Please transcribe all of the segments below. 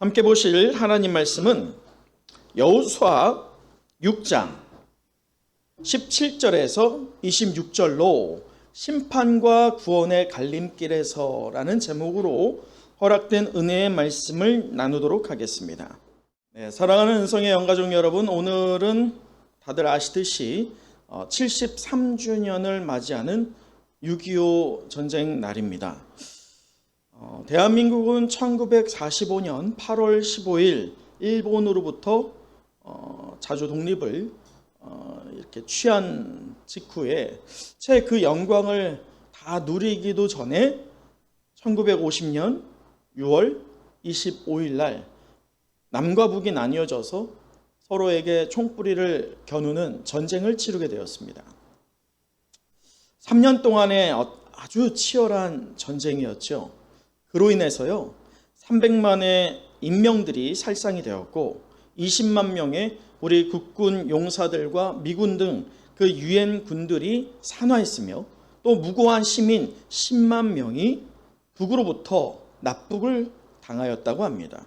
함께 보실 하나님 말씀은 여호수아 6장 17절에서 26절로 심판과 구원의 갈림길에서라는 제목으로 허락된 은혜의 말씀을 나누도록 하겠습니다. 사랑하는 은성의 영가족 여러분, 오늘은 다들 아시듯이 73주년을 맞이하는 6.25 전쟁 날입니다. 대한민국은 1945년 8월 15일 일본으로부터 자주 독립을 이렇게 취한 직후에 채 그 영광을 다 누리기도 전에 1950년 6월 25일 날 남과 북이 나뉘어져서 서로에게 총뿌리를 겨누는 전쟁을 치르게 되었습니다. 3년 동안의 아주 치열한 전쟁이었죠. 그로 인해서요 300만의 인명들이 살상이 되었고 20만 명의 우리 국군 용사들과 미군 등 그 유엔 군들이 산화했으며 또 무고한 시민 10만 명이 북으로부터 납북을 당하였다고 합니다.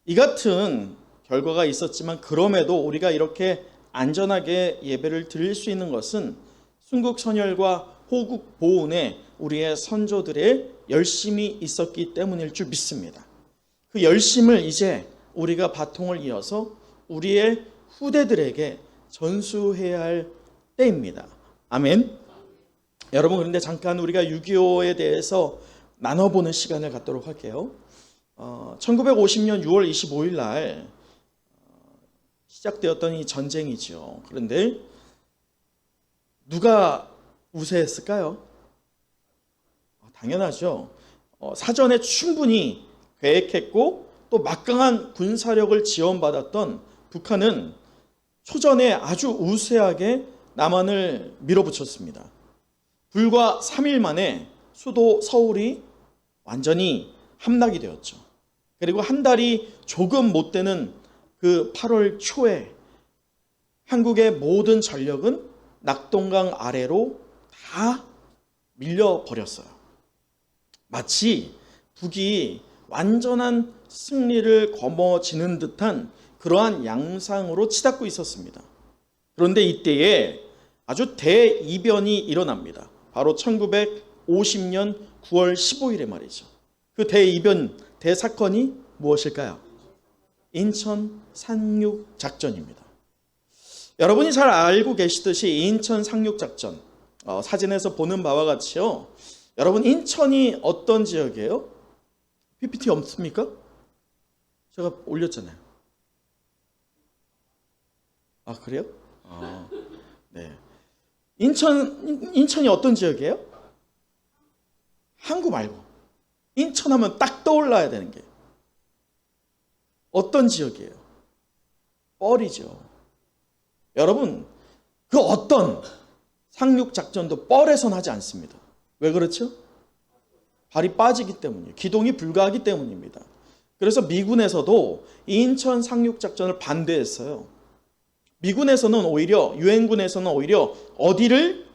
이 같은 결과가 있었지만 그럼에도 우리가 이렇게 안전하게 예배를 드릴 수 있는 것은 순국선열과 호국 보훈에 우리의 선조들의 열심이 있었기 때문일 줄 믿습니다. 그 열심을 이제 우리가 바통을 이어서 우리의 후대들에게 전수해야 할 때입니다. 아멘. 여러분, 그런데 잠깐 우리가 6.25에 대해서 나눠보는 시간을 갖도록 할게요. 1950년 6월 25일 날 시작되었던 이 전쟁이죠. 그런데 누가 우세했을까요? 당연하죠. 사전에 충분히 계획했고 또 막강한 군사력을 지원받았던 북한은 초전에 아주 우세하게 남한을 밀어붙였습니다. 불과 3일 만에 수도 서울이 완전히 함락이 되었죠. 그리고 한 달이 조금 못 되는 그 8월 초에 한국의 모든 전력은 낙동강 아래로 다 밀려버렸어요. 마치 북이 완전한 승리를 거머쥐는 듯한 그러한 양상으로 치닫고 있었습니다. 그런데 이때에 아주 대이변이 일어납니다. 바로 1950년 9월 15일에 말이죠. 그 대이변, 대사건이 무엇일까요? 인천 상륙작전입니다. 여러분이 잘 알고 계시듯이 인천 상륙작전, 사진에서 보는 바와 같이요. 여러분, 인천이 어떤 지역이에요? PPT 없습니까? 제가 올렸잖아요. 아, 그래요? 네. 인천이 어떤 지역이에요? 항구 말고. 인천하면 딱 떠올라야 되는 게 어떤 지역이에요? 뻘이죠. 여러분, 그 어떤 상륙작전도 뻘에선 하지 않습니다. 왜 그렇죠? 발이 빠지기 때문이에요. 기동이 불가하기 때문입니다. 그래서 미군에서도 인천 상륙작전을 반대했어요. 미군에서는 오히려, 유엔군에서는 오히려 어디를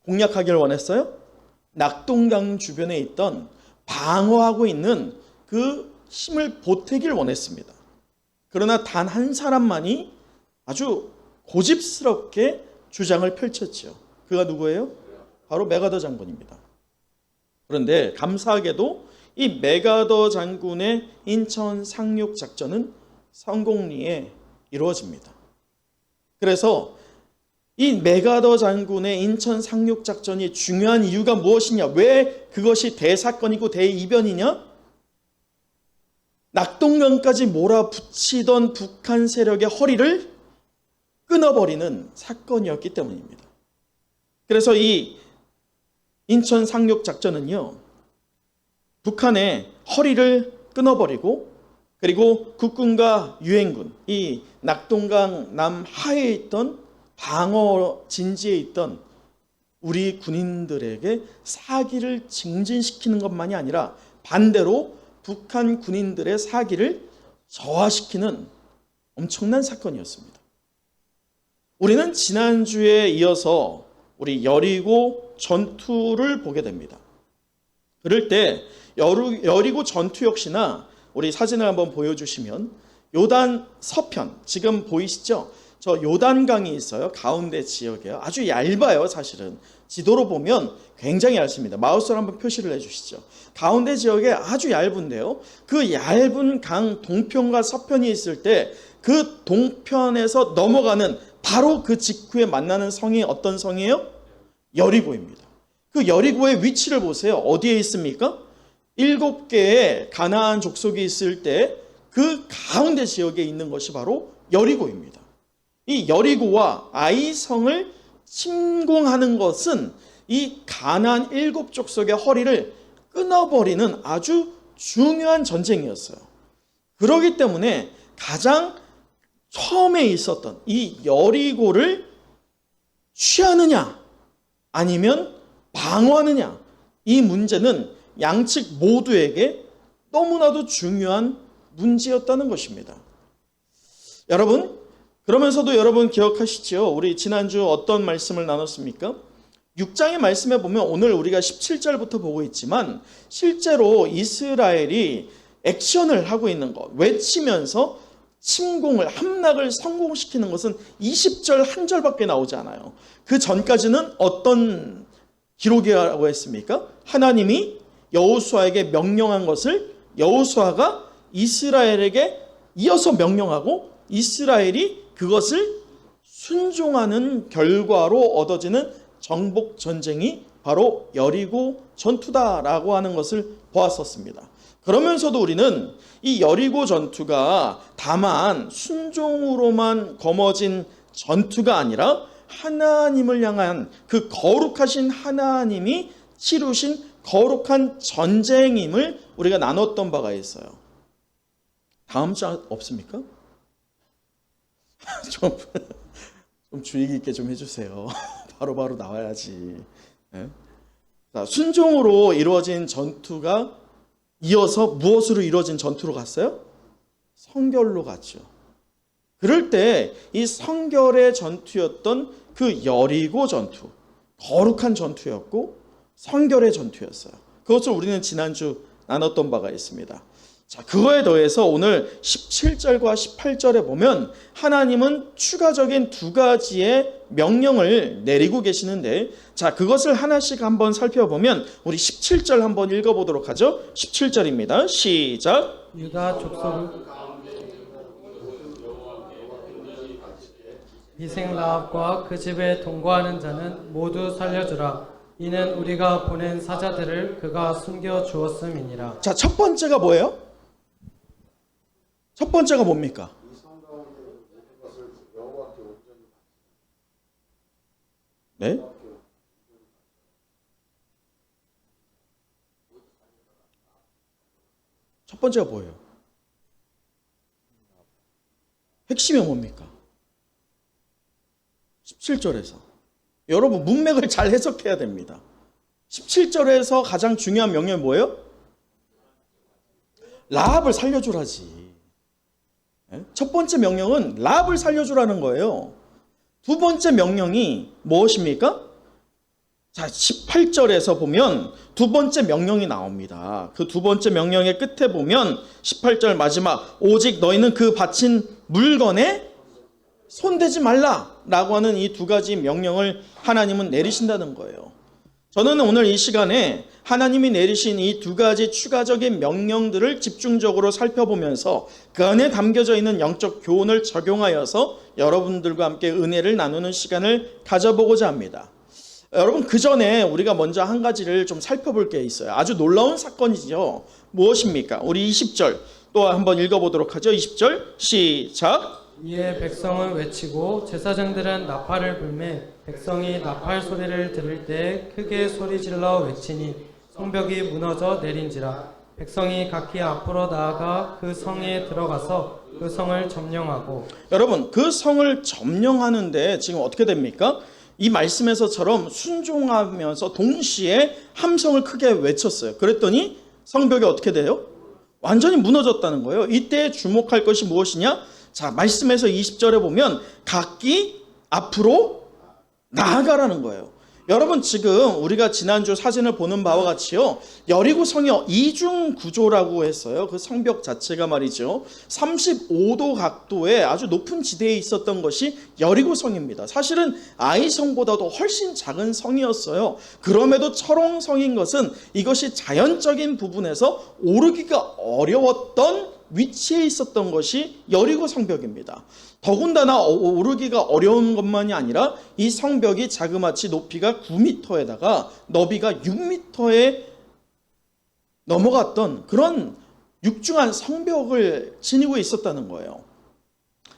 공략하기를 원했어요? 낙동강 주변에 있던 방어하고 있는 그 힘을 보태기를 원했습니다. 그러나 단 한 사람만이 아주 고집스럽게 주장을 펼쳤죠. 그가 누구예요? 바로 메가더 장군입니다. 그런데 감사하게도 이 메가더 장군의 인천 상륙 작전은 성공리에 이루어집니다. 그래서 이 메가더 장군의 인천 상륙 작전이 중요한 이유가 무엇이냐? 왜 그것이 대사건이고 대이변이냐? 낙동강까지 몰아붙이던 북한 세력의 허리를 끊어버리는 사건이었기 때문입니다. 그래서 이 인천 상륙 작전은요, 북한의 허리를 끊어버리고 그리고 국군과 유엔군, 이 낙동강 남하에 있던 방어 진지에 있던 우리 군인들에게 사기를 증진시키는 것만이 아니라 반대로 북한 군인들의 사기를 저하시키는 엄청난 사건이었습니다. 우리는 지난주에 이어서 우리 여리고 전투를 보게 됩니다. 그럴 때 여리고 전투 역시나 우리 사진을 한번 보여주시면 요단 서편 지금 보이시죠? 저 요단강이 있어요. 가운데 지역이에요. 아주 얇아요. 사실은 지도로 보면 굉장히 얇습니다. 마우스로 한번 표시를 해주시죠. 가운데 지역에 아주 얇은데요. 그 얇은 강 동편과 서편이 있을 때 그 동편에서 넘어가는 바로 그 직후에 만나는 성이 어떤 성이에요? 여리고입니다. 그 여리고의 위치를 보세요. 어디에 있습니까? 7개의 가나안 족속이 있을 때 그 가운데 지역에 있는 것이 바로 여리고입니다. 이 여리고와 아이성을 침공하는 것은 이 가나안 7족속의 허리를 끊어버리는 아주 중요한 전쟁이었어요. 그렇기 때문에 가장 처음에 있었던 이 여리고를 취하느냐 아니면 방어하느냐, 이 문제는 양측 모두에게 너무나도 중요한 문제였다는 것입니다. 여러분, 그러면서도 여러분 기억하시죠? 우리 지난주 어떤 말씀을 나눴습니까? 6장의 말씀에 보면 오늘 우리가 17절부터 보고 있지만 실제로 이스라엘이 액션을 하고 있는 것, 외치면서 침공을, 함락을 성공시키는 것은 20절 한 절밖에 나오지 않아요. 그 전까지는 어떤 기록이라고 했습니까? 하나님이 여호수아에게 명령한 것을 여호수아가 이스라엘에게 이어서 명령하고 이스라엘이 그것을 순종하는 결과로 얻어지는 정복 전쟁이 바로 여리고 전투다라고 하는 것을 보았었습니다. 그러면서도 우리는 이 여리고 전투가 다만 순종으로만 거머쥔 전투가 아니라 하나님을 향한 그 거룩하신 하나님이 치루신 거룩한 전쟁임을 우리가 나눴던 바가 있어요. 다음 주 없습니까? 좀 주의 깊게 좀 해주세요. 바로바로 나와야지. 네? 자, 순종으로 이루어진 전투가 이어서 무엇으로 이루어진 전투로 갔어요? 성결로 갔죠. 그럴 때 이 성결의 전투였던 그 여리고 전투, 거룩한 전투였고 성결의 전투였어요. 그것을 우리는 지난주 나눴던 바가 있습니다. 자, 그거에 더해서 오늘 17절과 18절에 보면 하나님은 추가적인 2가지의 명령을 내리고 계시는데, 자, 그것을 하나씩 한번 살펴보면 우리 17절 한번 읽어보도록 하죠. 17절입니다. 시작. 유다 족속 미생 라합과 그 집에 동거하는 자는 모두 살려주라. 이는 우리가 보낸 사자들을 그가 숨겨 주었음이니라. 자, 첫 번째가 뭐예요? 첫 번째가 뭡니까? 네? 첫 번째가 뭐예요? 핵심이 뭡니까? 17절에서. 여러분, 문맥을 잘 해석해야 됩니다. 17절에서 가장 중요한 명령이 뭐예요? 라합을 살려주라지. 첫 번째 명령은 라합을 살려주라는 거예요. 두 번째 명령이 무엇입니까? 자, 18절에서 보면 두 번째 명령이 나옵니다. 그 두 번째 명령의 끝에 보면 18절 마지막, 오직 너희는 그 바친 물건에 손대지 말라라고 하는 이 2가지 명령을 하나님은 내리신다는 거예요. 저는 오늘 이 시간에 하나님이 내리신 이 2가지 추가적인 명령들을 집중적으로 살펴보면서 그 안에 담겨져 있는 영적 교훈을 적용하여서 여러분들과 함께 은혜를 나누는 시간을 가져보고자 합니다. 여러분, 그 전에 우리가 먼저 한 가지를 좀 살펴볼 게 있어요. 아주 놀라운 사건이죠. 무엇입니까? 우리 20절 또 한번 읽어보도록 하죠. 20절 시작. 이에 백성은 외치고 제사장들은 나팔을 불매 백성이 나팔 소리를 들을 때 크게 소리질러 외치니 성벽이 무너져 내린지라. 백성이 각기 앞으로 나아가 그 성에 들어가서 그 성을 점령하고. 여러분, 그 성을 점령하는데 지금 어떻게 됩니까? 이 말씀에서처럼 순종하면서 동시에 함성을 크게 외쳤어요. 그랬더니 성벽이 어떻게 돼요? 완전히 무너졌다는 거예요. 이때 주목할 것이 무엇이냐? 자, 말씀에서 20절에 보면 각기 앞으로 나아가라는 거예요. 여러분 지금 우리가 지난주 사진을 보는 바와 같이요, 여리고 성이 이중 구조라고 했어요. 그 성벽 자체가 말이죠, 35도 각도의 아주 높은 지대에 있었던 것이 여리고 성입니다. 사실은 아이 성보다도 훨씬 작은 성이었어요. 그럼에도 철옹성인 것은 이것이 자연적인 부분에서 오르기가 어려웠던 위치에 있었던 것이 여리고 성벽입니다. 더군다나 오르기가 어려운 것만이 아니라 이 성벽이 자그마치 높이가 9m에다가 너비가 6m에 넘어갔던 그런 육중한 성벽을 지니고 있었다는 거예요.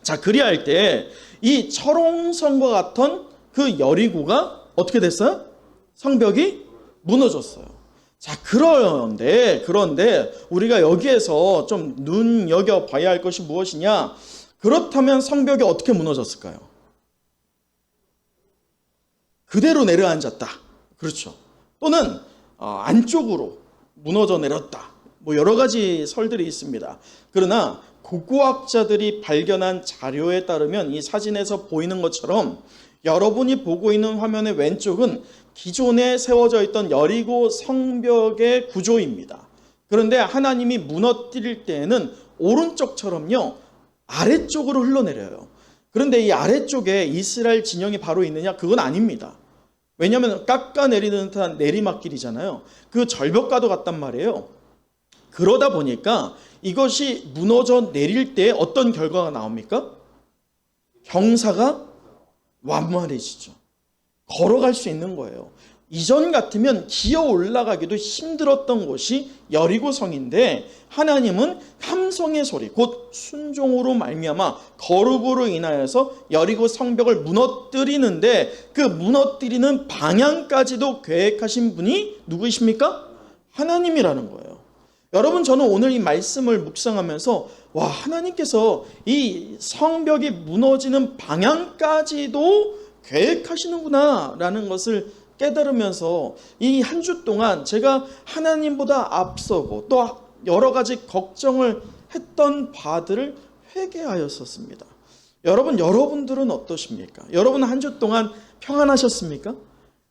자, 그리할 때 이 철옹성과 같은 그 여리고가 어떻게 됐어요? 성벽이 무너졌어요. 자, 그런데 우리가 여기에서 좀 눈여겨봐야 할 것이 무엇이냐? 그렇다면 성벽이 어떻게 무너졌을까요? 그대로 내려앉았다. 그렇죠. 또는 안쪽으로 무너져 내렸다. 뭐 여러 가지 설들이 있습니다. 그러나 고고학자들이 발견한 자료에 따르면 이 사진에서 보이는 것처럼 여러분이 보고 있는 화면의 왼쪽은 기존에 세워져 있던 여리고 성벽의 구조입니다. 그런데 하나님이 무너뜨릴 때에는 오른쪽처럼요, 아래쪽으로 흘러내려요. 그런데 이 아래쪽에 이스라엘 진영이 바로 있느냐? 그건 아닙니다. 왜냐하면 깎아내리는 듯한 내리막길이잖아요. 그 절벽과도 같단 말이에요. 그러다 보니까 이것이 무너져 내릴 때 어떤 결과가 나옵니까? 경사가 완만해지죠. 걸어갈 수 있는 거예요. 이전 같으면 기어 올라가기도 힘들었던 곳이 여리고성인데 하나님은 함성의 소리, 곧 순종으로 말미암아 거룩으로 인하여서 여리고 성벽을 무너뜨리는데 그 무너뜨리는 방향까지도 계획하신 분이 누구이십니까? 하나님이라는 거예요. 여러분, 저는 오늘 이 말씀을 묵상하면서 와, 하나님께서 이 성벽이 무너지는 방향까지도 계획하시는구나 라는 것을 깨달으면서 이 한 주 동안 제가 하나님보다 앞서고 또 여러 가지 걱정을 했던 바들을 회개하였었습니다. 여러분들은 어떠십니까? 여러분 한 주 동안 평안하셨습니까?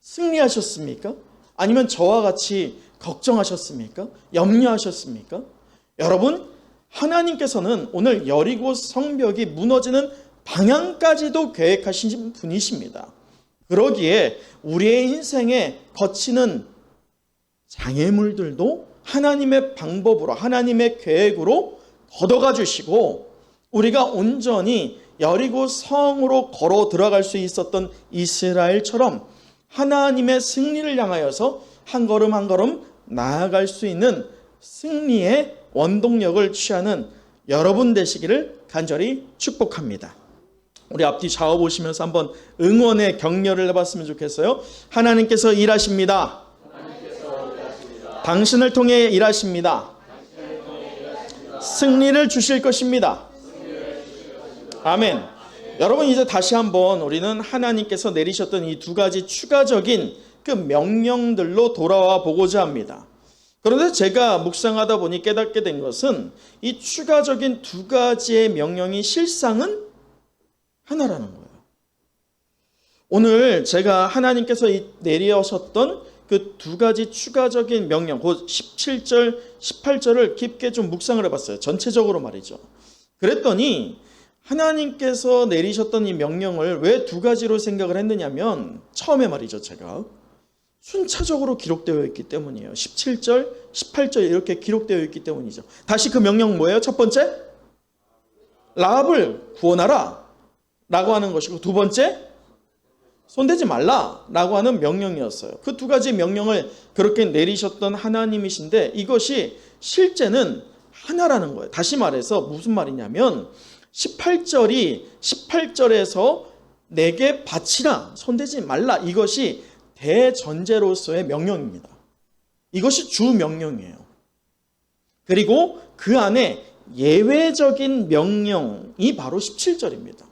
승리하셨습니까? 아니면 저와 같이 걱정하셨습니까? 염려하셨습니까? 여러분, 하나님께서는 오늘 여리고 성벽이 무너지는 방향까지도 계획하신 분이십니다. 그러기에 우리의 인생에 거치는 장애물들도 하나님의 방법으로, 하나님의 계획으로 걷어가 주시고 우리가 온전히 여리고 성으로 걸어 들어갈 수 있었던 이스라엘처럼 하나님의 승리를 향하여서 한 걸음 한 걸음 나아갈 수 있는 승리의 원동력을 취하는 여러분 되시기를 간절히 축복합니다. 우리 앞뒤 좌우 보시면서 한번 응원의 격려를 해봤으면 좋겠어요. 하나님께서 일하십니다. 당신을 통해 일하십니다. 승리를 주실 것입니다. 아멘. 여러분, 이제 다시 한번 우리는 하나님께서 내리셨던 이 두 가지 추가적인 그 명령들로 돌아와 보고자 합니다. 그런데 제가 묵상하다 보니 깨닫게 된 것은 이 추가적인 두 가지의 명령이 실상은 하나라는 거예요. 오늘 제가 하나님께서 내리셨던 그 두 가지 추가적인 명령, 곧 17절, 18절을 깊게 좀 묵상을 해봤어요. 전체적으로 말이죠. 그랬더니 하나님께서 내리셨던 이 명령을 왜 두 가지로 생각을 했느냐면 처음에 말이죠, 제가 순차적으로 기록되어 있기 때문이에요. 17절, 18절 이렇게 기록되어 있기 때문이죠. 다시 그 명령 뭐예요? 첫 번째, 라합을 구원하라 라고 하는 것이고, 두 번째, 손대지 말라 라고 하는 명령이었어요. 그 두 가지 명령을 그렇게 내리셨던 하나님이신데 이것이 실제는 하나라는 거예요. 다시 말해서 무슨 말이냐면 18절에서 내게 바치라, 손대지 말라, 이것이 대전제로서의 명령입니다. 이것이 주 명령이에요. 그리고 그 안에 예외적인 명령이 바로 17절입니다.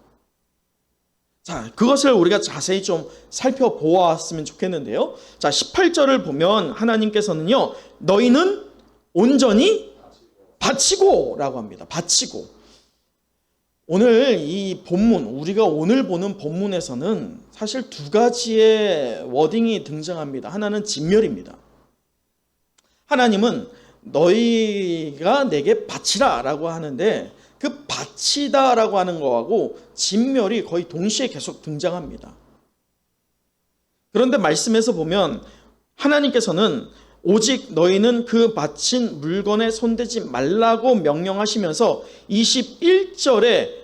자, 그것을 우리가 자세히 좀 살펴보았으면 좋겠는데요. 자, 18절을 보면 하나님께서는요, 너희는 온전히 바치고 라고 합니다. 바치고. 오늘 이 본문, 우리가 오늘 보는 본문에서는 사실 두 가지의 워딩이 등장합니다. 하나는 진멸입니다. 하나님은 너희가 내게 바치라 라고 하는데 그 바치다 라고 하는 거하고 진멸이 거의 동시에 계속 등장합니다. 그런데 말씀에서 보면 하나님께서는 오직 너희는 그 바친 물건에 손대지 말라고 명령하시면서 21절에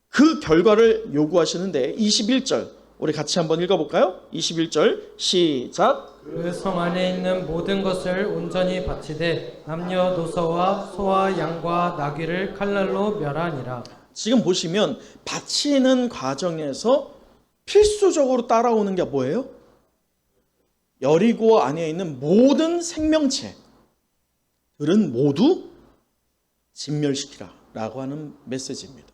그 결과를 요구하시는데 21절 우리 같이 한번 읽어볼까요? 21절 시작. 그 성 안에 있는 모든 것을 온전히 바치되 남녀노소와 소와 양과 나귀를 칼날로 멸하니라. 지금 보시면 바치는 과정에서 필수적으로 따라오는 게 뭐예요? 여리고 안에 있는 모든 생명체들은 모두 진멸시키라 라고 하는 메시지입니다.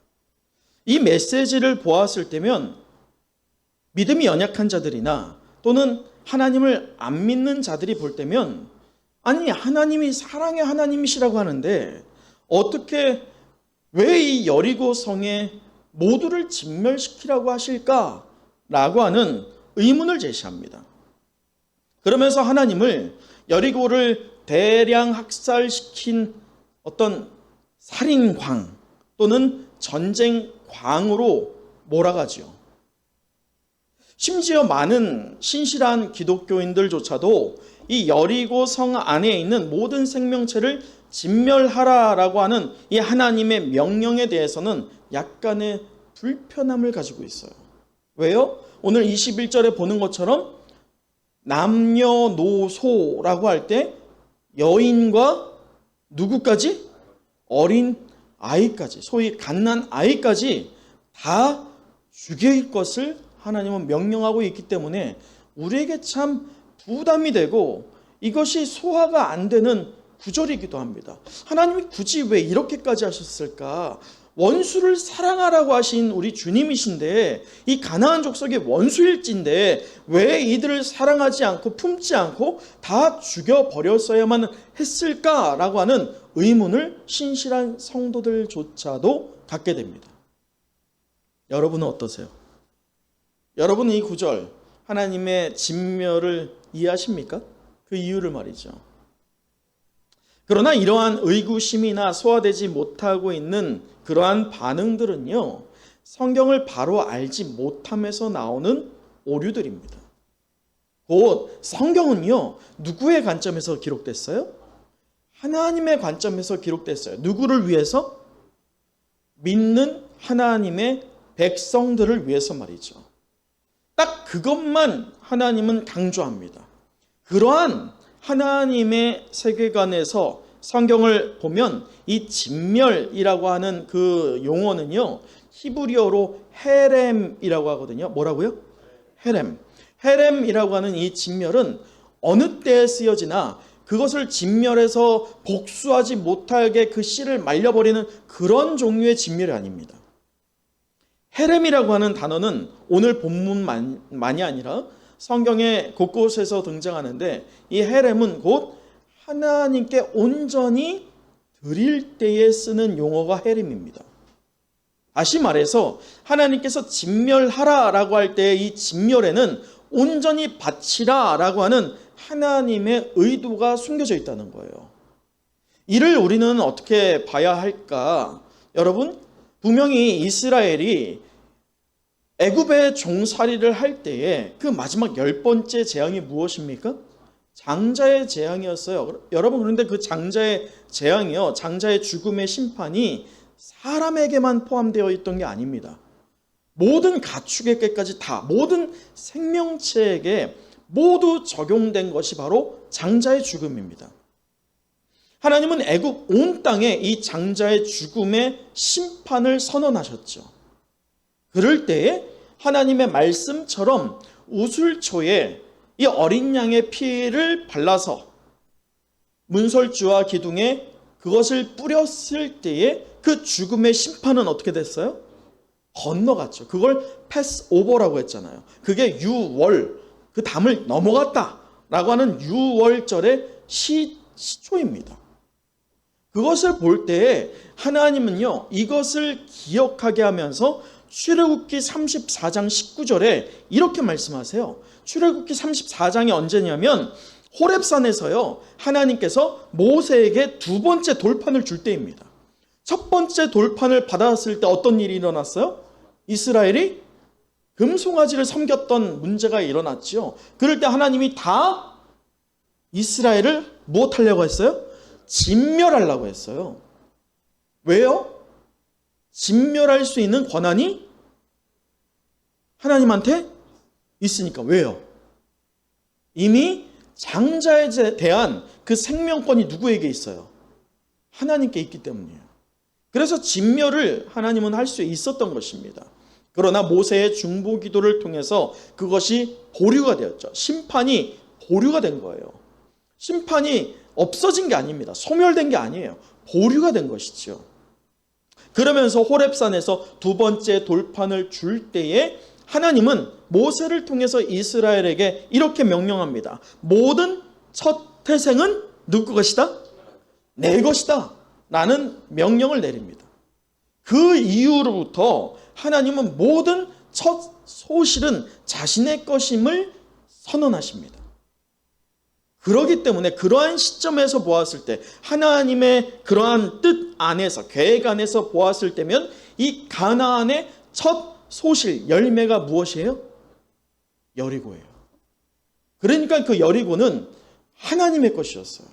이 메시지를 보았을 때면 믿음이 연약한 자들이나 또는 하나님을 안 믿는 자들이 볼 때면 아니 하나님이 사랑의 하나님이시라고 하는데 어떻게 왜 이 여리고 성에 모두를 진멸시키라고 하실까라고 하는 의문을 제시합니다. 그러면서 하나님을 여리고를 대량 학살시킨 어떤 살인광 또는 전쟁광으로 몰아가지요. 심지어 많은 신실한 기독교인들조차도 이 여리고 성 안에 있는 모든 생명체를 진멸하라라고 하는 이 하나님의 명령에 대해서는 약간의 불편함을 가지고 있어요. 왜요? 오늘 21절에 보는 것처럼 남녀노소라고 할 때 여인과 누구까지? 어린 아이까지, 소위 갓난 아이까지 다 죽일 것을 하나님은 명령하고 있기 때문에 우리에게 참 부담이 되고 이것이 소화가 안 되는 구절이기도 합니다. 하나님이 굳이 왜 이렇게까지 하셨을까? 원수를 사랑하라고 하신 우리 주님이신데 이 가나안 족속의 원수일진데 왜 이들을 사랑하지 않고 품지 않고 다 죽여버렸어야만 했을까라고 하는 의문을 신실한 성도들조차도 갖게 됩니다. 여러분은 어떠세요? 여러분은 이 구절 하나님의 진멸을 이해하십니까? 그 이유를 말이죠. 그러나 이러한 의구심이나 소화되지 못하고 있는 그러한 반응들은요, 성경을 바로 알지 못함에서 나오는 오류들입니다. 곧 성경은요, 누구의 관점에서 기록됐어요? 하나님의 관점에서 기록됐어요. 누구를 위해서? 믿는 하나님의 백성들을 위해서 말이죠. 딱 그것만 하나님은 강조합니다. 그러한 하나님의 세계관에서 성경을 보면 이 진멸이라고 하는 그 용어는요, 히브리어로 헤렘이라고 하거든요. 뭐라고요? 헤렘. 헤렘이라고 하는 이 진멸은 어느 때에 쓰여지나 그것을 진멸해서 복수하지 못하게 그 씨를 말려버리는 그런 종류의 진멸이 아닙니다. 헤렘이라고 하는 단어는 오늘 본문만이 아니라 성경의 곳곳에서 등장하는데 이 헤렘은 곧 하나님께 온전히 드릴 때에 쓰는 용어가 헤렘입니다. 다시 말해서 하나님께서 진멸하라라고 할 때 이 진멸에는 온전히 바치라라고 하는 하나님의 의도가 숨겨져 있다는 거예요. 이를 우리는 어떻게 봐야 할까? 여러분, 분명히 이스라엘이 애굽의 종살이를 할 때에 그 마지막 10번째 재앙이 무엇입니까? 장자의 재앙이었어요. 여러분, 그런데 그 장자의 재앙이요, 장자의 죽음의 심판이 사람에게만 포함되어 있던 게 아닙니다. 모든 가축에게까지 다, 모든 생명체에게 모두 적용된 것이 바로 장자의 죽음입니다. 하나님은 애굽 온 땅에 이 장자의 죽음의 심판을 선언하셨죠. 그럴 때에 하나님의 말씀처럼 우슬초에 이 어린 양의 피를 발라서 문설주와 기둥에 그것을 뿌렸을 때에 그 죽음의 심판은 어떻게 됐어요? 건너갔죠. 그걸 패스오버라고 했잖아요. 그게 유월, 그 담을 넘어갔다라고 하는 유월절의 시초입니다. 그것을 볼 때 하나님은요, 이것을 기억하게 하면서 출애굽기 34장 19절에 이렇게 말씀하세요. 출애굽기 34장이 언제냐면 호렙산에서요, 하나님께서 모세에게 두 번째 돌판을 줄 때입니다. 첫 번째 돌판을 받았을 때 어떤 일이 일어났어요? 이스라엘이 금송아지를 섬겼던 문제가 일어났죠. 그럴 때 하나님이 다 이스라엘을 무엇하려고 했어요? 진멸하려고 했어요. 왜요? 진멸할 수 있는 권한이 하나님한테 있으니까. 왜요? 이미 장자에 대한 그 생명권이 누구에게 있어요? 하나님께 있기 때문이에요. 그래서 진멸을 하나님은 할 수 있었던 것입니다. 그러나 모세의 중보 기도를 통해서 그것이 보류가 되었죠. 심판이 보류가 된 거예요. 심판이 없어진 게 아닙니다. 소멸된 게 아니에요. 보류가 된 것이죠. 그러면서 호렙산에서 두 번째 돌판을 줄 때에 하나님은 모세를 통해서 이스라엘에게 이렇게 명령합니다. 모든 첫 태생은 누구 것이다? 내 것이다. 라는 명령을 내립니다. 그 이후로부터 하나님은 모든 첫 소실은 자신의 것임을 선언하십니다. 그렇기 때문에 그러한 시점에서 보았을 때, 하나님의 그러한 뜻 안에서, 계획 안에서 보았을 때면 이 가나안의 첫 소실, 열매가 무엇이에요? 여리고예요. 그러니까 그 여리고는 하나님의 것이었어요.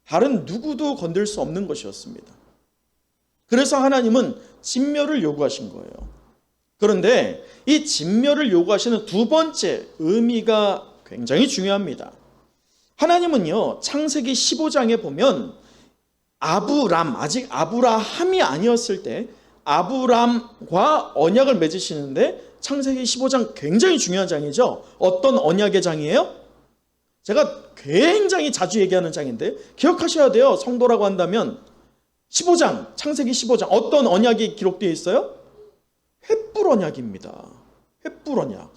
다른 누구도 건들 수 없는 것이었습니다. 그래서 하나님은 진멸을 요구하신 거예요. 그런데 이 진멸을 요구하시는 두 번째 의미가 굉장히 중요합니다. 하나님은요, 창세기 15장에 보면 아브람, 아직 아브라함이 아니었을 때 아브람과 언약을 맺으시는데, 창세기 15장 굉장히 중요한 장이죠. 어떤 언약의 장이에요? 제가 굉장히 자주 얘기하는 장인데 기억하셔야 돼요. 성도라고 한다면 15장, 창세기 15장 어떤 언약이 기록되어 있어요? 횃불 언약입니다. 횃불 언약.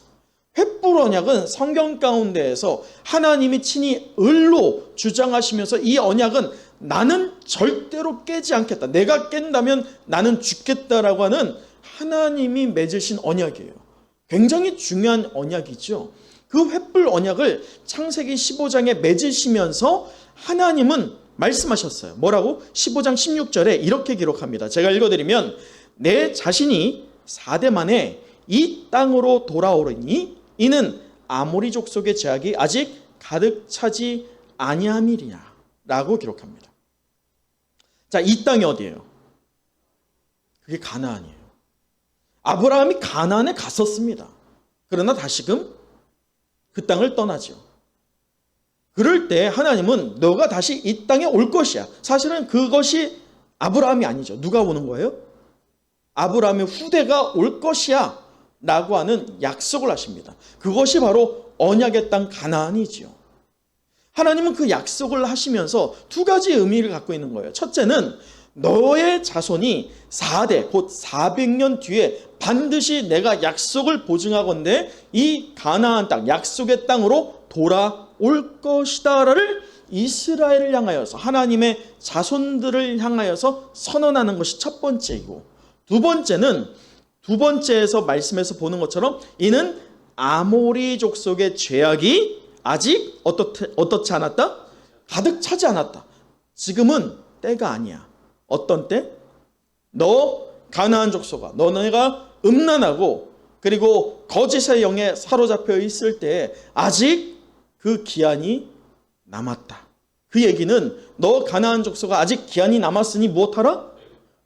횃불 언약은 성경 가운데에서 하나님이 친히 을로 주장하시면서 이 언약은 나는 절대로 깨지 않겠다. 내가 깬다면 나는 죽겠다라고 하는 하나님이 맺으신 언약이에요. 굉장히 중요한 언약이죠. 그 횃불 언약을 창세기 15장에 맺으시면서 하나님은 말씀하셨어요. 뭐라고? 15장 16절에 이렇게 기록합니다. 제가 읽어드리면 내 자신이 4대 만에 이 땅으로 돌아오리니 이는 아모리 족속의 제약이 아직 가득 차지 아니함이리라 라고 기록합니다. 자, 이 땅이 어디예요? 그게 가나안이에요. 아브라함이 가나안에 갔었습니다. 그러나 다시금 그 땅을 떠나죠. 그럴 때 하나님은 너가 다시 이 땅에 올 것이야. 사실은 그것이 아브라함이 아니죠. 누가 오는 거예요? 아브라함의 후대가 올 것이야 라고 하는 약속을 하십니다. 그것이 바로 언약의 땅 가나안이지요. 하나님은 그 약속을 하시면서 두 가지 의미를 갖고 있는 거예요. 첫째는 너의 자손이 4대 곧 400년 뒤에 반드시 내가 약속을 보증하건대 이 가나안 땅, 약속의 땅으로 돌아올 것이다를 이스라엘을 향하여서, 하나님의 자손들을 향하여서 선언하는 것이 첫 번째이고, 두 번째는 두 번째에서 말씀에서 보는 것처럼 이는 아모리 족속의 죄악이 아직 어떻지 않았다? 가득 차지 않았다. 지금은 때가 아니야. 어떤 때? 너 가나안 족속아, 너네가 음란하고 그리고 거짓의 영에 사로잡혀 있을 때 아직 그 기한이 남았다. 그 얘기는 너 가나안 족속아 아직 기한이 남았으니 무엇하라?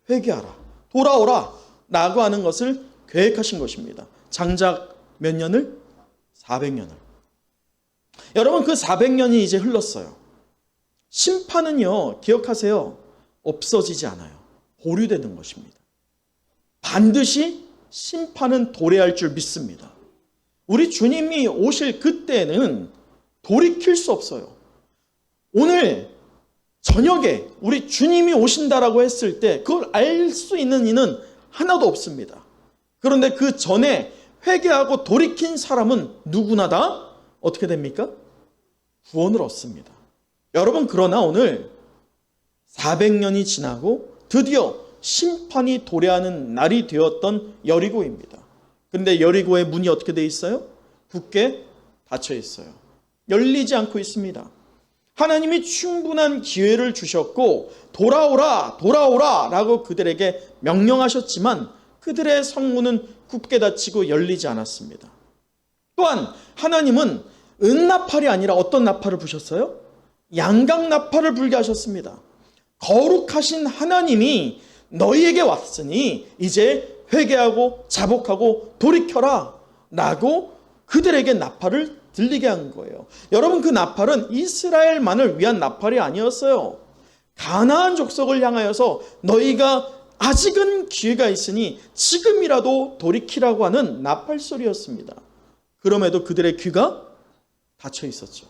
회개하라. 돌아오라. 라고 하는 것을 계획하신 것입니다. 장작 몇 년을? 400년을. 여러분, 그 400년이 이제 흘렀어요. 심판은요, 기억하세요. 없어지지 않아요. 보류되는 것입니다. 반드시 심판은 도래할 줄 믿습니다. 우리 주님이 오실 그때는 돌이킬 수 없어요. 오늘 저녁에 우리 주님이 오신다라고 했을 때 그걸 알 수 있는 이는 하나도 없습니다. 그런데 그 전에 회개하고 돌이킨 사람은 누구나 다 어떻게 됩니까? 구원을 얻습니다. 여러분, 그러나 오늘 400년이 지나고 드디어 심판이 도래하는 날이 되었던 여리고입니다. 그런데 여리고의 문이 어떻게 돼 있어요? 굳게 닫혀 있어요. 열리지 않고 있습니다. 하나님이 충분한 기회를 주셨고 돌아오라 돌아오라 라고 그들에게 명령하셨지만 그들의 성문은 굳게 닫히고 열리지 않았습니다. 또한 하나님은 은나팔이 아니라 어떤 나팔을 부셨어요? 양강나팔을 불게 하셨습니다. 거룩하신 하나님이 너희에게 왔으니 이제 회개하고 자복하고 돌이켜라 라고 그들에게 나팔을 들리게 한 거예요. 여러분, 그 나팔은 이스라엘만을 위한 나팔이 아니었어요. 가나안 족속을 향하여서 너희가 아직은 기회가 있으니 지금이라도 돌이키라고 하는 나팔 소리였습니다. 그럼에도 그들의 귀가 닫혀 있었죠.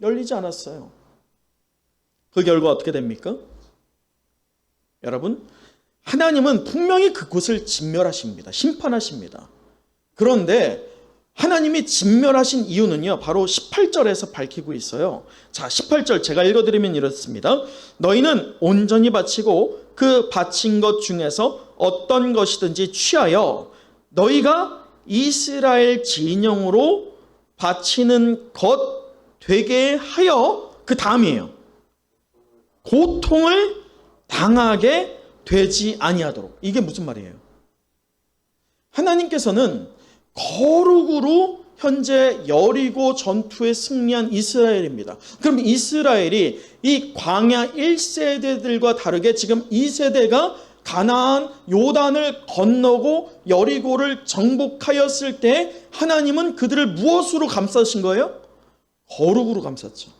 열리지 않았어요. 그 결과 어떻게 됩니까? 여러분, 하나님은 분명히 그곳을 진멸하십니다. 심판하십니다. 그런데 하나님이 진멸하신 이유는요, 바로 18절에서 밝히고 있어요. 자, 18절 제가 읽어드리면 이렇습니다. 너희는 온전히 바치고 그 바친 것 중에서 어떤 것이든지 취하여 너희가 이스라엘 진영으로 바치는 것 되게 하여, 그 다음이에요, 고통을 당하게 되지 아니하도록. 이게 무슨 말이에요? 하나님께서는 거룩으로 현재 여리고 전투에 승리한 이스라엘입니다. 그럼 이스라엘이 이 광야 1세대들과 다르게 지금 2세대가 가나안 요단을 건너고 여리고를 정복하였을 때 하나님은 그들을 무엇으로 감싸신 거예요? 거룩으로 감쌌죠.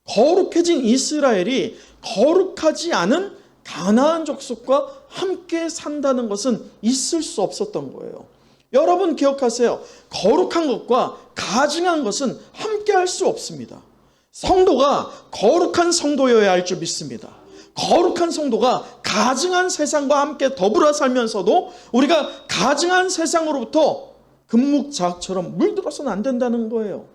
거룩해진 이스라엘이 거룩하지 않은 가나안 족속과 함께 산다는 것은 있을 수 없었던 거예요. 여러분 기억하세요. 거룩한 것과 가증한 것은 함께 할 수 없습니다. 성도가 거룩한 성도여야 할 줄 믿습니다. 거룩한 성도가 가증한 세상과 함께 더불어 살면서도 우리가 가증한 세상으로부터 금묵자처럼 물들어서는 안 된다는 거예요.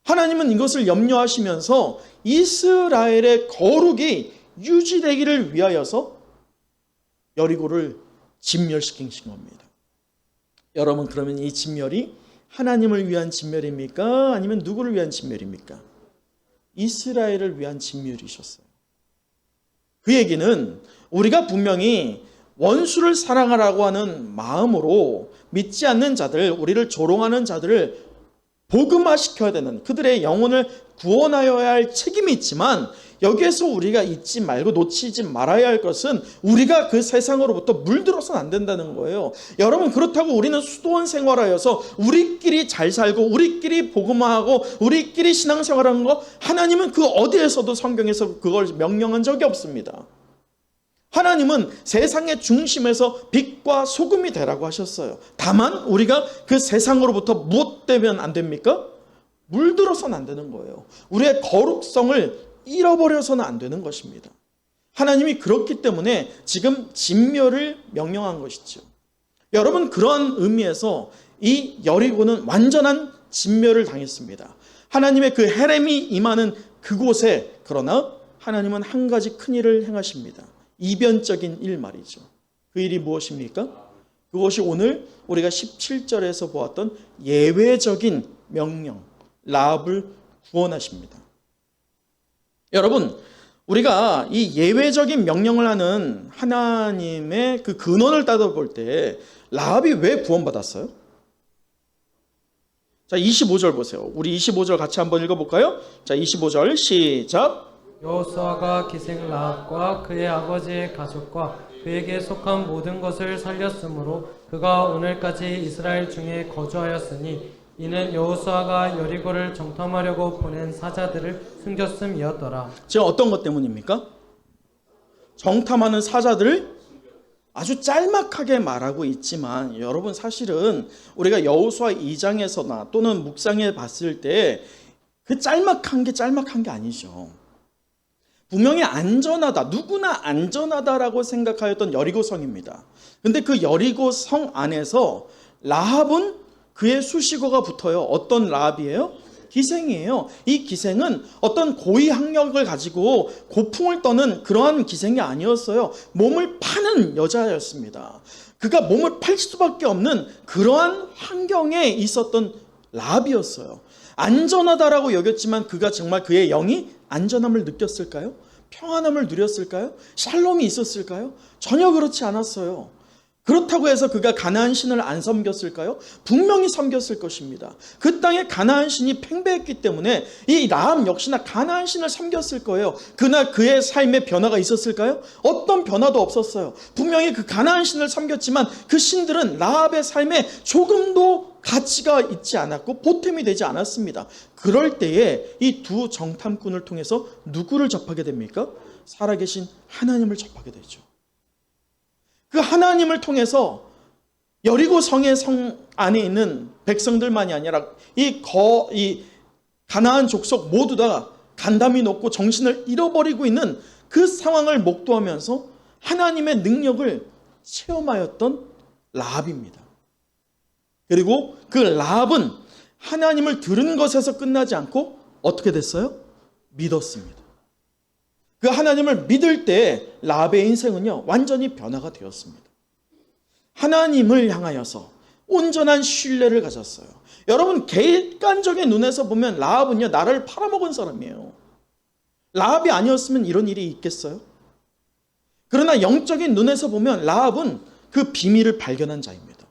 하나님은 이것을 염려하시면서 이스라엘의 거룩이 유지되기를 위하여서 여리고를 진멸시키신 겁니다. 여러분, 그러면 이 진멸이 하나님을 위한 진멸입니까? 아니면 누구를 위한 진멸입니까? 이스라엘을 위한 진멸이셨어요. 그 얘기는 우리가 분명히 원수를 사랑하라고 하는 마음으로 믿지 않는 자들, 우리를 조롱하는 자들을 복음화시켜야 되는, 그들의 영혼을 구원하여야 할 책임이 있지만 여기에서 우리가 잊지 말고 놓치지 말아야 할 것은 우리가 그 세상으로부터 물들어서는 안 된다는 거예요. 여러분, 그렇다고 우리는 수도원 생활하여서 우리끼리 잘 살고 우리끼리 복음화하고 우리끼리 신앙생활하는 거, 하나님은 그 어디에서도 성경에서 그걸 명령한 적이 없습니다. 하나님은 세상의 중심에서 빛과 소금이 되라고 하셨어요. 다만 우리가 그 세상으로부터 무엇 되면 안 됩니까? 물들어서는 안 되는 거예요. 우리의 거룩성을 잃어버려서는 안 되는 것입니다. 하나님이 그렇기 때문에 지금 진멸을 명령한 것이죠. 여러분, 그러한 의미에서 이 여리고는 완전한 진멸을 당했습니다. 하나님의 그 헤렘이 임하는 그곳에, 그러나 하나님은 한 가지 큰 일을 행하십니다. 이변적인 일 말이죠. 그 일이 무엇입니까? 그것이 오늘 우리가 17절에서 보았던 예외적인 명령, 라합을 구원하십니다. 여러분, 우리가 이 예외적인 명령을 하는 하나님의 그 근원을 따져볼 때 라합이 왜 구원받았어요? 자, 25절 보세요. 우리 25절 같이 한번 읽어볼까요? 자, 25절 시작. 여호수아가 기생 라합과 그의 아버지의 가족과 그에게 속한 모든 것을 살렸으므로 그가 오늘까지 이스라엘 중에 거주하였으니 이는 여호수아가 여리고를 정탐하려고 보낸 사자들을 숨겼음이었더라. 지금 어떤 것 때문입니까? 정탐하는 사자들을 아주 짤막하게 말하고 있지만 여러분, 사실은 우리가 여호수아 2장에서나 또는 묵상해 봤을 때 그 짤막한 게 아니죠. 분명히 안전하다, 누구나 안전하다라고 생각하였던 여리고성입니다. 근데 그 여리고성 안에서 라합은 그의 수식어가 붙어요. 어떤 라합이에요? 기생이에요. 이 기생은 어떤 고위 학력을 가지고 고풍을 떠는 그러한 기생이 아니었어요. 몸을 파는 여자였습니다. 그가 몸을 팔 수밖에 없는 그러한 환경에 있었던 라합이었어요. 안전하다라고 여겼지만 그가 정말 그의 영이 안전함을 느꼈을까요? 평안함을 누렸을까요? 샬롬이 있었을까요? 전혀 그렇지 않았어요. 그렇다고 해서 그가 가나안 신을 안 섬겼을까요? 분명히 섬겼을 것입니다. 그 땅에 가나안 신이 팽배했기 때문에 이 라합 역시나 가나안 신을 섬겼을 거예요. 그날 그의 삶에 변화가 있었을까요? 어떤 변화도 없었어요. 분명히 그 가나안 신을 섬겼지만 그 신들은 라합의 삶에 조금도 가치가 있지 않았고 보탬이 되지 않았습니다. 그럴 때에 이 두 정탐꾼을 통해서 누구를 접하게 됩니까? 살아계신 하나님을 접하게 되죠. 그 하나님을 통해서 여리고 성의 성 안에 있는 백성들만이 아니라 이 가나안 족속 모두 다 간담이 높고 정신을 잃어버리고 있는 그 상황을 목도하면서 하나님의 능력을 체험하였던 라합입니다. 그리고 그 라합은 하나님을 들은 것에서 끝나지 않고 어떻게 됐어요? 믿었습니다. 그 하나님을 믿을 때 라합의 인생은요 완전히 변화가 되었습니다. 하나님을 향하여서 온전한 신뢰를 가졌어요. 여러분 객관적인 눈에서 보면 라합은요 나를 팔아먹은 사람이에요. 라합이 아니었으면 이런 일이 있겠어요? 그러나 영적인 눈에서 보면 라합은 그 비밀을 발견한 자입니다.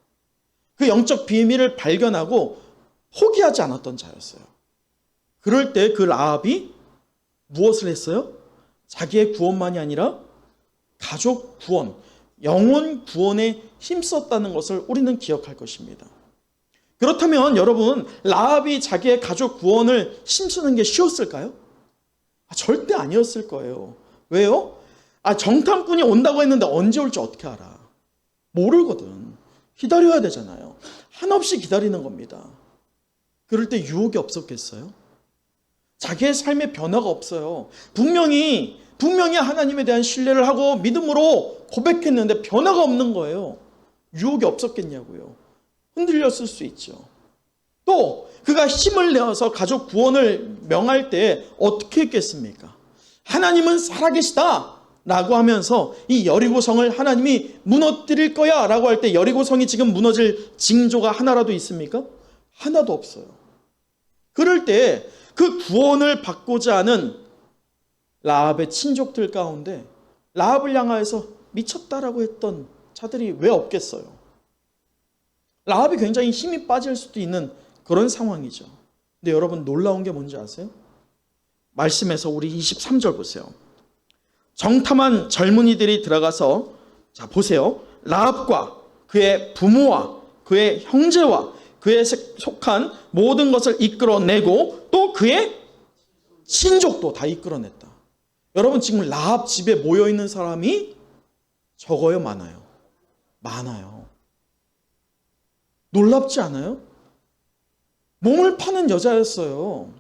그 영적 비밀을 발견하고 포기하지 않았던 자였어요. 그럴 때 그 라합이 무엇을 했어요? 자기의 구원만이 아니라 가족 구원, 영혼 구원에 힘썼다는 것을 우리는 기억할 것입니다. 그렇다면 여러분 라합이 자기의 가족 구원을 힘쓰는 게 쉬웠을까요? 절대 아니었을 거예요. 왜요? 정탐꾼이 온다고 했는데 언제 올지 어떻게 알아? 모르거든. 기다려야 되잖아요. 한없이 기다리는 겁니다. 그럴 때 유혹이 없었겠어요? 자기의 삶에 변화가 없어요. 분명히 하나님에 대한 신뢰를 하고 믿음으로 고백했는데 변화가 없는 거예요. 유혹이 없었겠냐고요. 흔들렸을 수 있죠. 또 그가 힘을 내어서 가족 구원을 명할 때 어떻게 했겠습니까? 하나님은 살아계시다 라고 하면서 이 여리고성을 하나님이 무너뜨릴 거야 라고 할 때 여리고성이 지금 무너질 징조가 하나라도 있습니까? 하나도 없어요. 그럴 때 그 구원을 받고자 하는 라합의 친족들 가운데 라합을 향하여서 미쳤다라고 했던 자들이 왜 없겠어요? 라합이 굉장히 힘이 빠질 수도 있는 그런 상황이죠. 근데 여러분 놀라운 게 뭔지 아세요? 말씀에서 우리 23절 보세요. 정탐한 젊은이들이 들어가서 자 보세요. 라합과 그의 부모와 그의 형제와 그에 속한 모든 것을 이끌어내고 또 그의 친족도 다 이끌어냈다. 여러분 지금 라합 집에 모여있는 사람이 적어요? 많아요? 많아요. 놀랍지 않아요? 몸을 파는 여자였어요.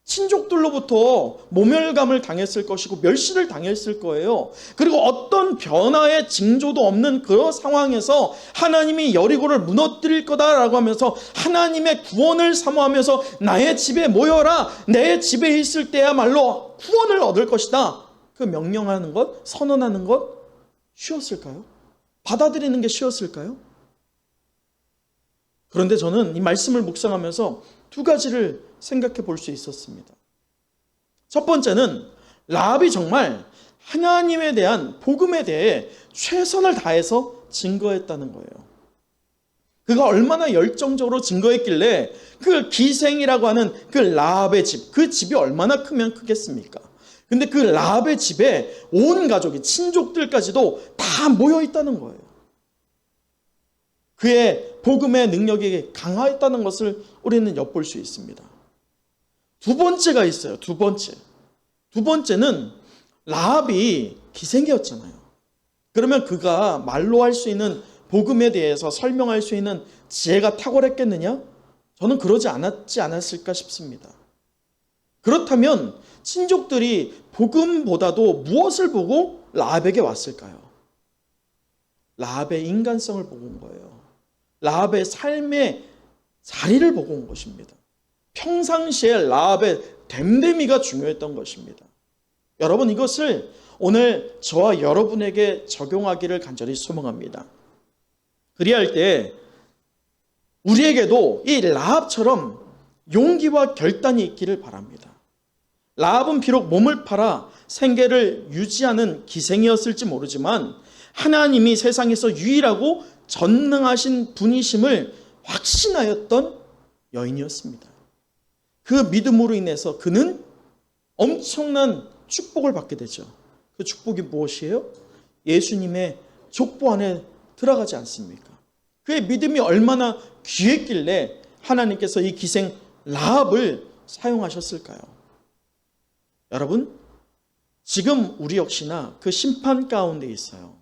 친족들로부터 모멸감을 당했을 것이고 멸시를 당했을 거예요. 그리고 어떤 변화의 징조도 없는 그런 상황에서 하나님이 여리고를 무너뜨릴 거다라고 하면서 하나님의 구원을 사모하면서 나의 집에 모여라. 내 집에 있을 때야말로 구원을 얻을 것이다. 그 명령하는 것, 선언하는 것 쉬웠을까요? 받아들이는 게 쉬웠을까요? 그런데 저는 이 말씀을 묵상하면서 두 가지를 생각해 볼 수 있었습니다. 첫 번째는 라합이 정말 하나님에 대한 복음에 대해 최선을 다해서 증거했다는 거예요. 그가 얼마나 열정적으로 증거했길래 그 기생이라고 하는 그 라합의 집, 그 집이 얼마나 크면 크겠습니까? 근데 그 라합의 집에 온 가족이 친족들까지도 다 모여 있다는 거예요. 그의 복음의 능력이 강화했다는 것을 우리는 엿볼 수 있습니다. 두 번째가 있어요. 두 번째는 라합이 기생이었잖아요. 그러면 그가 말로 할 수 있는 복음에 대해서 설명할 수 있는 지혜가 탁월했겠느냐? 저는 그러지 않았을까 싶습니다. 그렇다면 친족들이 복음보다도 무엇을 보고 라합에게 왔을까요? 라합의 인간성을 보고 온 거예요. 라합의 삶의 자리를 보고 온 것입니다. 평상시에 라합의 됨됨이가 중요했던 것입니다. 여러분, 이것을 오늘 저와 여러분에게 적용하기를 간절히 소망합니다. 그리할 때 우리에게도 이 라합처럼 용기와 결단이 있기를 바랍니다. 라합은 비록 몸을 팔아 생계를 유지하는 기생이었을지 모르지만 하나님이 세상에서 유일하고 전능하신 분이심을 확신하였던 여인이었습니다. 그 믿음으로 인해서 그는 엄청난 축복을 받게 되죠. 그 축복이 무엇이에요? 예수님의 족보 안에 들어가지 않습니까? 그의 믿음이 얼마나 귀했길래 하나님께서 이 기생 라합을 사용하셨을까요? 여러분, 지금 우리 역시나 그 심판 가운데 있어요.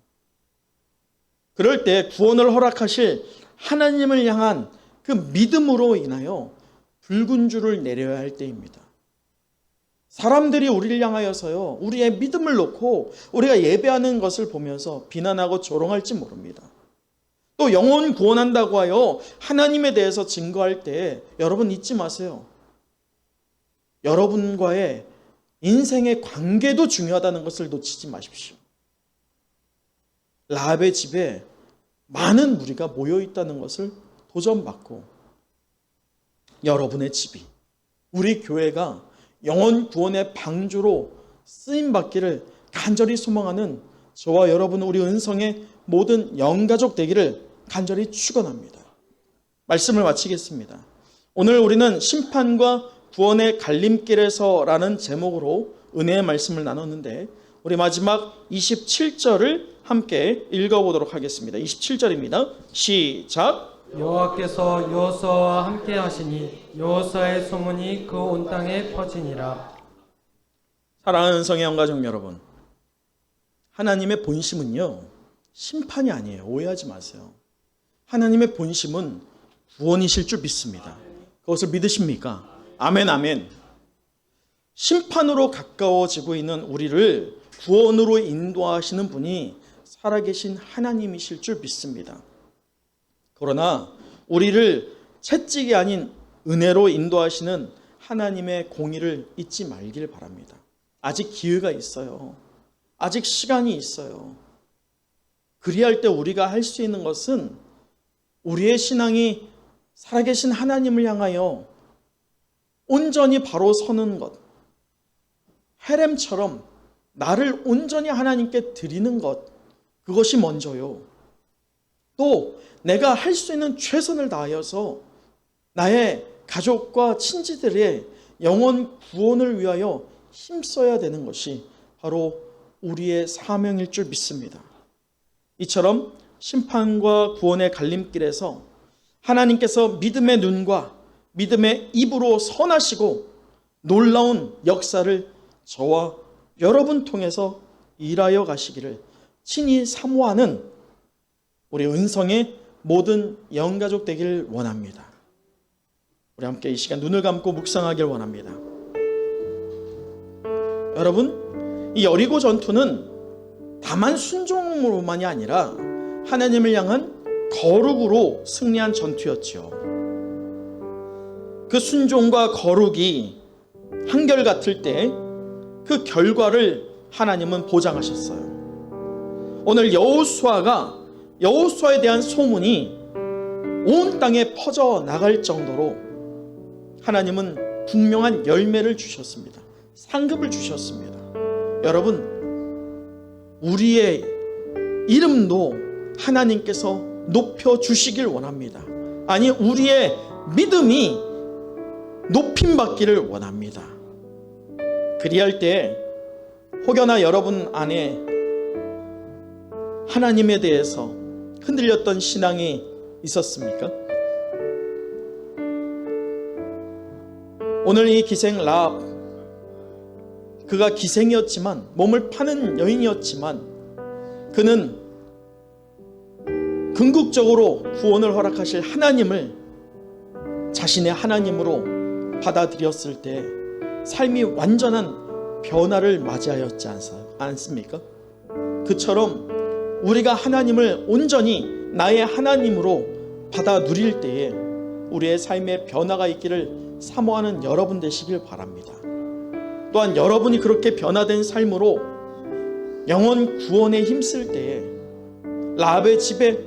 그럴 때 구원을 허락하실 하나님을 향한 그 믿음으로 인하여 붉은 줄을 내려야 할 때입니다. 사람들이 우리를 향하여서요, 우리의 믿음을 놓고 우리가 예배하는 것을 보면서 비난하고 조롱할지 모릅니다. 또 영혼 구원한다고 하여 하나님에 대해서 증거할 때 여러분 잊지 마세요. 여러분과의 인생의 관계도 중요하다는 것을 놓치지 마십시오. 라합의 집에 많은 무리가 모여 있다는 것을 도전받고 여러분의 집이, 우리 교회가 영혼 구원의 방주로 쓰임받기를 간절히 소망하는 저와 여러분, 우리 은성의 모든 영가족 되기를 간절히 축원합니다. 말씀을 마치겠습니다. 오늘 우리는 심판과 구원의 갈림길에서라는 제목으로 은혜의 말씀을 나눴는데 우리 마지막 27절을 함께 읽어보도록 하겠습니다. 27절입니다. 시작. 여호와께서 여호수아와 함께 하시니 여호수아의 소문이 그 온 땅에 퍼지니라. 사랑하는 성의 영가족 여러분, 하나님의 본심은요, 심판이 아니에요. 오해하지 마세요. 하나님의 본심은 구원이실 줄 믿습니다. 그것을 믿으십니까? 아멘, 아멘. 심판으로 가까워지고 있는 우리를 구원으로 인도하시는 분이 살아계신 하나님이실 줄 믿습니다. 그러나 우리를 채찍이 아닌 은혜로 인도하시는 하나님의 공의를 잊지 말길 바랍니다. 아직 기회가 있어요. 아직 시간이 있어요. 그리할 때 우리가 할 수 있는 것은 우리의 신앙이 살아계신 하나님을 향하여 온전히 바로 서는 것, 헤렘처럼 나를 온전히 하나님께 드리는 것, 그것이 먼저요. 또 내가 할 수 있는 최선을 다하여서 나의 가족과 친지들의 영혼 구원을 위하여 힘써야 되는 것이 바로 우리의 사명일 줄 믿습니다. 이처럼 심판과 구원의 갈림길에서 하나님께서 믿음의 눈과 믿음의 입으로 선하시고 놀라운 역사를 저와 여러분 통해서 일하여 가시기를 친히 사모하는 우리 은성의 모든 영가족 되기를 원합니다. 우리 함께 이 시간 눈을 감고 묵상하길 원합니다. 여러분, 이 여리고 전투는 다만 순종으로만이 아니라 하나님을 향한 거룩으로 승리한 전투였지요. 그 순종과 거룩이 한결같을 때 그 결과를 하나님은 보장하셨어요. 오늘 여호수아에 대한 소문이 온 땅에 퍼져 나갈 정도로 하나님은 분명한 열매를 주셨습니다. 상급을 주셨습니다. 여러분, 우리의 이름도 하나님께서 높여주시길 원합니다. 아니, 우리의 믿음이 높임받기를 원합니다. 그리할 때 혹여나 여러분 안에 하나님에 대해서 흔들렸던 신앙이 있었습니까? 오늘 이 기생 라합, 그가 기생이었지만, 몸을 파는 여인이었지만, 그는 궁극적으로 구원을 허락하실 하나님을 자신의 하나님으로 받아들였을 때 삶이 완전한 변화를 맞이하였지 않습니까? 그처럼 우리가 하나님을 온전히 나의 하나님으로 받아 누릴 때에 우리의 삶에 변화가 있기를 사모하는 여러분 되시길 바랍니다. 또한 여러분이 그렇게 변화된 삶으로 영혼 구원에 힘쓸 때에 라합의 집에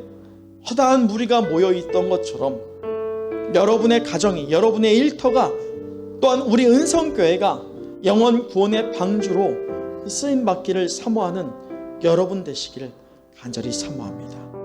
허다한 무리가 모여 있던 것처럼 여러분의 가정이, 여러분의 일터가, 또한 우리 은성교회가 영혼 구원의 방주로 쓰임받기를 사모하는 여러분 되시기를 간절히 사모합니다.